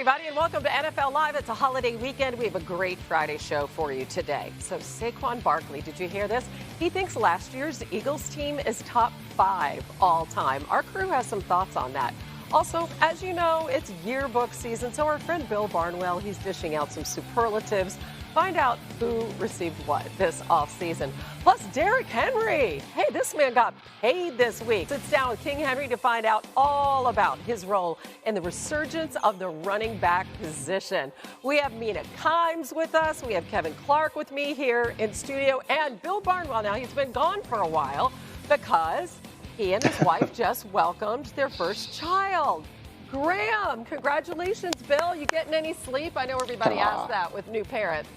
everybody, and welcome to NFL Live. It's a holiday weekend. We have a great Friday show for you today. So Saquon Barkley, did you hear this? He thinks last year's Eagles team is top 5 all time. Our crew has some thoughts on that. Also, as you know, it's yearbook season, so our friend Bill Barnwell, he's dishing out some superlatives. Find out who received what this offseason. Plus, Derrick Henry. Hey, this man got paid this week. Sits down with King Henry to find out all about his role in the resurgence of the running back position. We have Mina Kimes with us. We have Kevin Clark with me here in studio. And Bill Barnwell, now he's been gone for a while because he and his wife just welcomed their first child. Graham, congratulations, Bill. You getting any sleep? I know everybody asks that with new parents.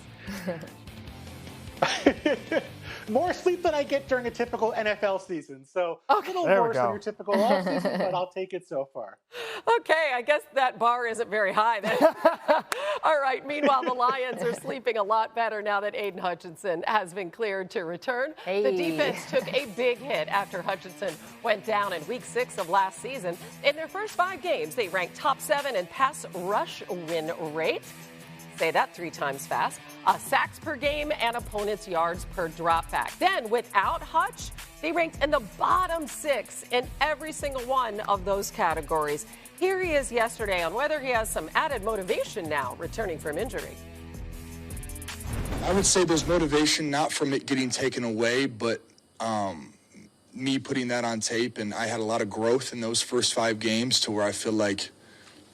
More sleep than I get during a typical NFL season. So okay. A little worse than your typical off season, but I'll take it so far. Okay, I guess that bar isn't very high then. All right, meanwhile, the Lions are sleeping a lot better now that Aiden Hutchinson has been cleared to return. Hey. The defense took a big hit after Hutchinson went down in Week 6 of last season. In their first 5 games, they ranked top 7 in pass rush win rate. Say that 3 times fast. Sacks per game and opponents' yards per dropback. Then, without Hutch, they ranked in the bottom 6 in every single one of those categories. Here he is yesterday on whether he has some added motivation now returning from injury. I would say there's motivation not from it getting taken away, but me putting that on tape, and I had a lot of growth in those first 5 games to where I feel like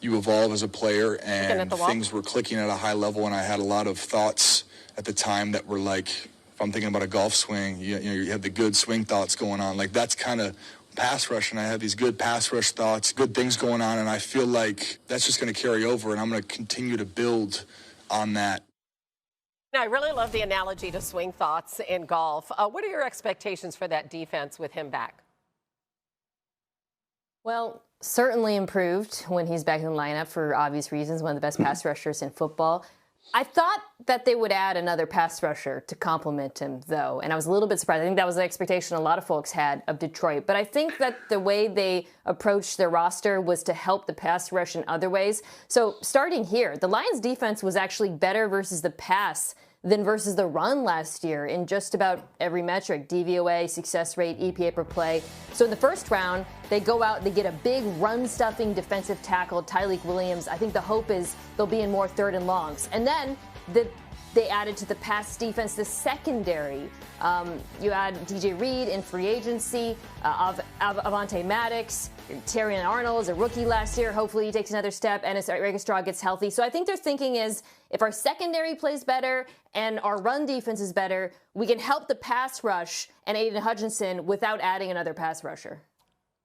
you evolve as a player, and things were clicking at a high level, and I had a lot of thoughts at the time that were like, if I'm thinking about a golf swing, you have the good swing thoughts going on. Like, that's kind of pass rush, and I have these good pass rush thoughts, good things going on, and I feel like that's just going to carry over, and I'm going to continue to build on that. Now, I really love the analogy to swing thoughts in golf. What are your expectations for that defense with him back? Well, certainly improved when he's back in the lineup for obvious reasons, one of the best pass rushers in football. I thought that they would add another pass rusher to complement him, though, and I was a little bit surprised. I think that was the expectation a lot of folks had of Detroit. But I think that the way they approached their roster was to help the pass rush in other ways. So starting here, the Lions' defense was actually better versus the pass than versus the run last year in just about every metric: DVOA, success rate, EPA per play. So in the first round, they go out, they get a big run-stuffing defensive tackle, Tyleik Williams. I think the hope is they'll be in more 3rd and longs. And then they added to the pass defense the secondary. You add DJ Reed in free agency, Avonte Maddox, Terrion Arnold is a rookie last year. Hopefully he takes another step, and as Registraw gets healthy. So I think their thinking is, if our secondary plays better and our run defense is better, we can help the pass rush and Aiden Hutchinson without adding another pass rusher.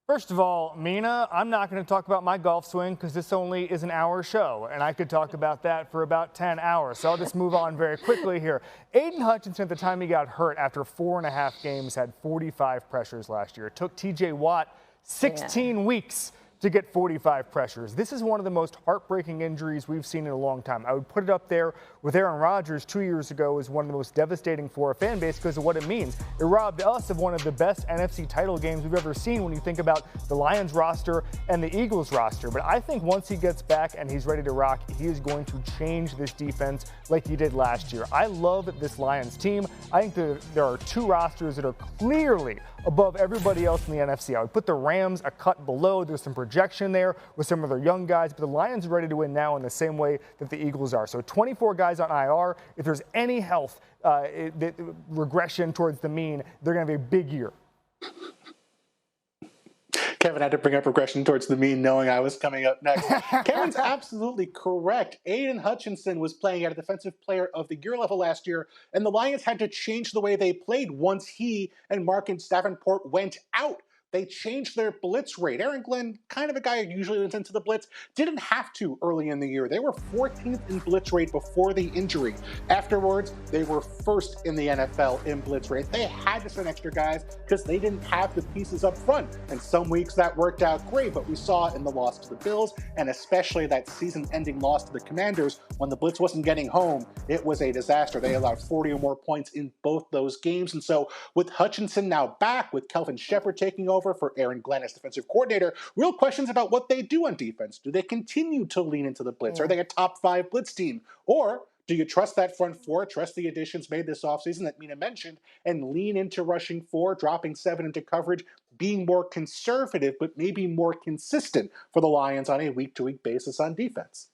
First of all, Mina, I'm not going to talk about my golf swing because this only is an hour show, and I could talk about that for about 10 hours. So I'll just move on very quickly here. Aiden Hutchinson, at the time he got hurt after 4.5 games, had 45 pressures last year. It took TJ Watt 16 weeks to get 45 pressures. This is one of the most heartbreaking injuries we've seen in a long time. I would put it up there with Aaron Rodgers 2 years ago as one of the most devastating for a fan base because of what it means. It robbed us of one of the best NFC title games we've ever seen when you think about the Lions roster and the Eagles roster. But I think once he gets back and he's ready to rock, he is going to change this defense like he did last year. I love this Lions team. I think there are 2 rosters that are clearly above everybody else in the NFC. I would put the Rams a cut below. There's some projection there with some of their young guys, but the Lions are ready to win now in the same way that the Eagles are. So 24 guys on IR. If there's any health regression towards the mean, they're going to have a big year. Kevin had to bring up regression towards the mean, knowing I was coming up next. Kevin's absolutely correct. Aiden Hutchinson was playing at a Defensive Player of the Year level last year, and the Lions had to change the way they played once he and Marcus Davenport went out. They changed their blitz rate. Aaron Glenn, kind of a guy who usually went into the blitz, didn't have to early in the year. They were 14th in blitz rate before the injury. Afterwards, they were 1st in the NFL in blitz rate. They had to send extra guys because they didn't have the pieces up front. And some weeks that worked out great, but we saw in the loss to the Bills, and especially that season-ending loss to the Commanders, when the blitz wasn't getting home, it was a disaster. They allowed 40 or more points in both those games. And so with Hutchinson now back, with Kelvin Shepherd taking over, over for Aaron Glenn as defensive coordinator. Real questions about what they do on defense. Do they continue to lean into the blitz? Are they a top 5 blitz team? Or do you trust that front four, trust the additions made this offseason that Mina mentioned, and lean into rushing 4, dropping 7 into coverage, being more conservative, but maybe more consistent for the Lions on a week-to-week basis on defense?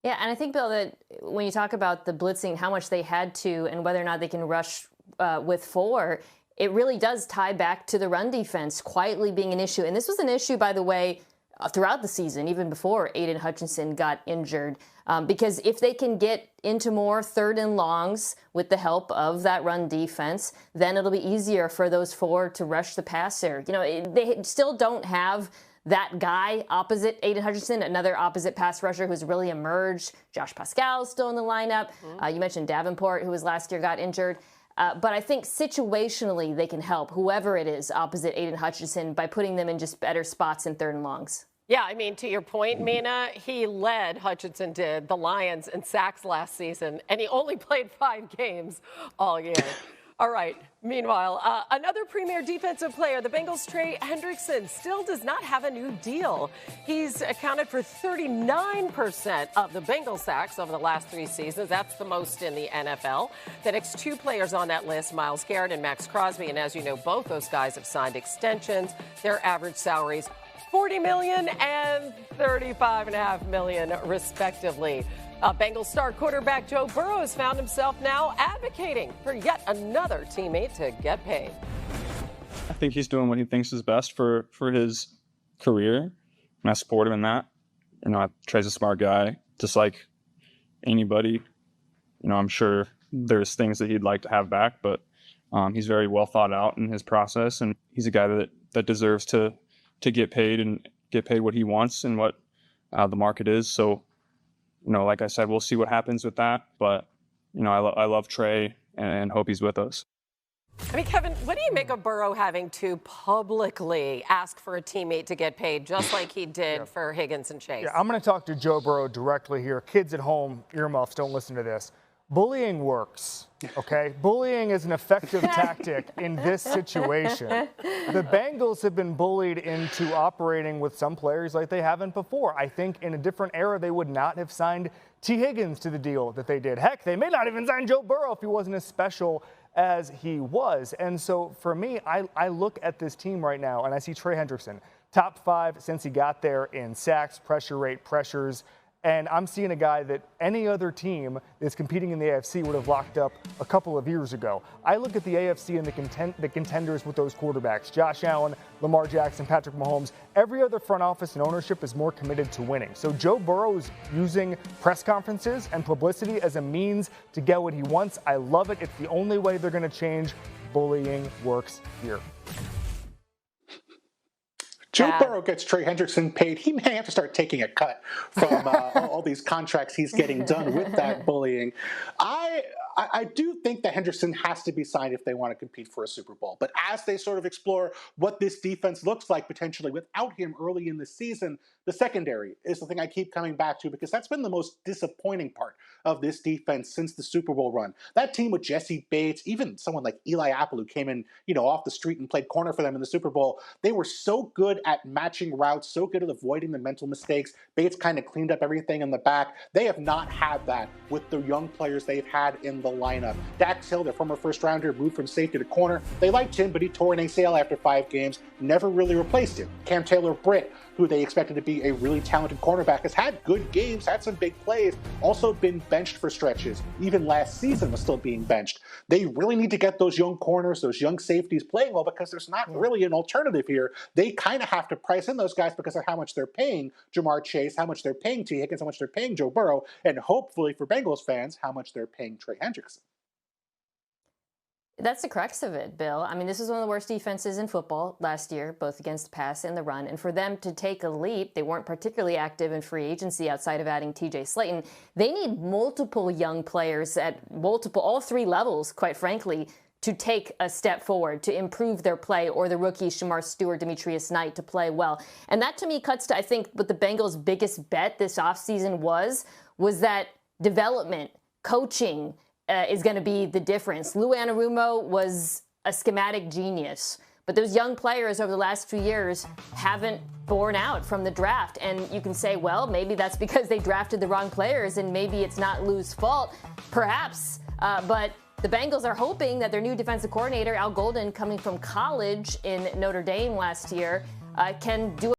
Yeah, and I think, Bill, that when you talk about the blitzing, how much they had to, and whether or not they can rush with 4, it really does tie back to the run defense quietly being an issue. And this was an issue, by the way, throughout the season, even before Aiden Hutchinson got injured. Because if they can get into more 3rd and longs with the help of that run defense, then it'll be easier for those 4 to rush the passer. You know, they still don't have that guy opposite Aiden Hutchinson, another opposite pass rusher who's really emerged. Josh Pascal's still in the lineup. You mentioned Davenport, who was last year, got injured. But I think situationally they can help whoever it is opposite Aiden Hutchinson by putting them in just better spots in 3rd and longs. Yeah, I mean, to your point, Mina, Hutchinson did, the Lions in sacks last season, and he only played 5 games all year. All right. Meanwhile, another premier defensive player, the Bengals' Trey Hendrickson, still does not have a new deal. He's accounted for 39% of the Bengals sacks over the last 3 seasons. That's the most in the NFL. The next 2 players on that list, Myles Garrett and Max Crosby, and as you know, both those guys have signed extensions. Their average salaries, $40 million and $35.5 million, respectively. Bengals star quarterback Joe Burrow has found himself now advocating for yet another teammate to get paid. I think he's doing what he thinks is best for his career, and I support him in that. You know, Trey's a smart guy, just like anybody. You know, I'm sure there's things that he'd like to have back, but he's very well thought out in his process, and he's a guy that deserves to get paid and get paid what he wants and what the market is. So, you know, like I said, we'll see what happens with that. But, you know, I love Trey and hope he's with us. I mean, Kevin, what do you make of Burrow having to publicly ask for a teammate to get paid, just like he did for Higgins and Chase? Yeah, I'm going to talk to Joe Burrow directly here. Kids at home, earmuffs, don't listen to this. Bullying works, okay? Bullying is an effective tactic in this situation. The Bengals have been bullied into operating with some players like they haven't before. I think in a different era, they would not have signed T. Higgins to the deal that they did. Heck, they may not even sign Joe Burrow if he wasn't as special as he was. And so for me, I look at this team right now and I see Trey Hendrickson, top 5 since he got there in sacks, pressure rate, pressures. And I'm seeing a guy that any other team that's competing in the AFC would have locked up a couple of years ago. I look at the AFC and the contenders with those quarterbacks, Josh Allen, Lamar Jackson, Patrick Mahomes. Every other front office and ownership is more committed to winning. So Joe Burrow is using press conferences and publicity as a means to get what he wants. I love it. It's the only way they're going to change. Bullying works here. Joe Burrow gets Trey Hendrickson paid. He may have to start taking a cut from all these contracts he's getting done with that bullying. I do think that Hendrickson has to be signed if they want to compete for a Super Bowl. But as they sort of explore what this defense looks like potentially without him early in the season, the secondary is the thing I keep coming back to because that's been the most disappointing part of this defense since the Super Bowl run. That team with Jesse Bates, even someone like Eli Apple who came in, off the street and played corner for them in the Super Bowl, they were so good at matching routes, so good at avoiding the mental mistakes. Bates kind of cleaned up everything in the back. They have not had that with the young players they've had in the lineup. Dax Hill, their former first-rounder, moved from safety to corner. They liked him, but he tore an ACL after 5 games, never really replaced him. Cam Taylor-Britt, who they expected to be a really talented cornerback, has had good games, had some big plays, also been benched for stretches. Even last season was still being benched. They really need to get those young corners, those young safeties playing well because there's not really an alternative here. They kind of have to price in those guys because of how much they're paying Jamar Chase, how much they're paying T. Higgins, how much they're paying Joe Burrow, and hopefully for Bengals fans, how much they're paying Trey Hendrickson. That's the crux of it, Bill. I mean, this is one of the worst defenses in football last year, both against the pass and the run. And for them to take a leap, they weren't particularly active in free agency outside of adding TJ Slayton. They need multiple young players at all 3 levels, quite frankly, to take a step forward, to improve their play, or the rookies, Shamar Stewart, Demetrius Knight, to play well. And that, to me, cuts to, I think, what the Bengals' biggest bet this offseason was that development, coaching, is going to be the difference. Lou Anarumo was a schematic genius, But those young players over the last few years haven't borne out from the draft. And you can say, well, maybe that's because they drafted the wrong players and maybe it's not Lou's fault. Perhaps. But the Bengals are hoping that their new defensive coordinator, Al Golden, coming from college in Notre Dame last year, can do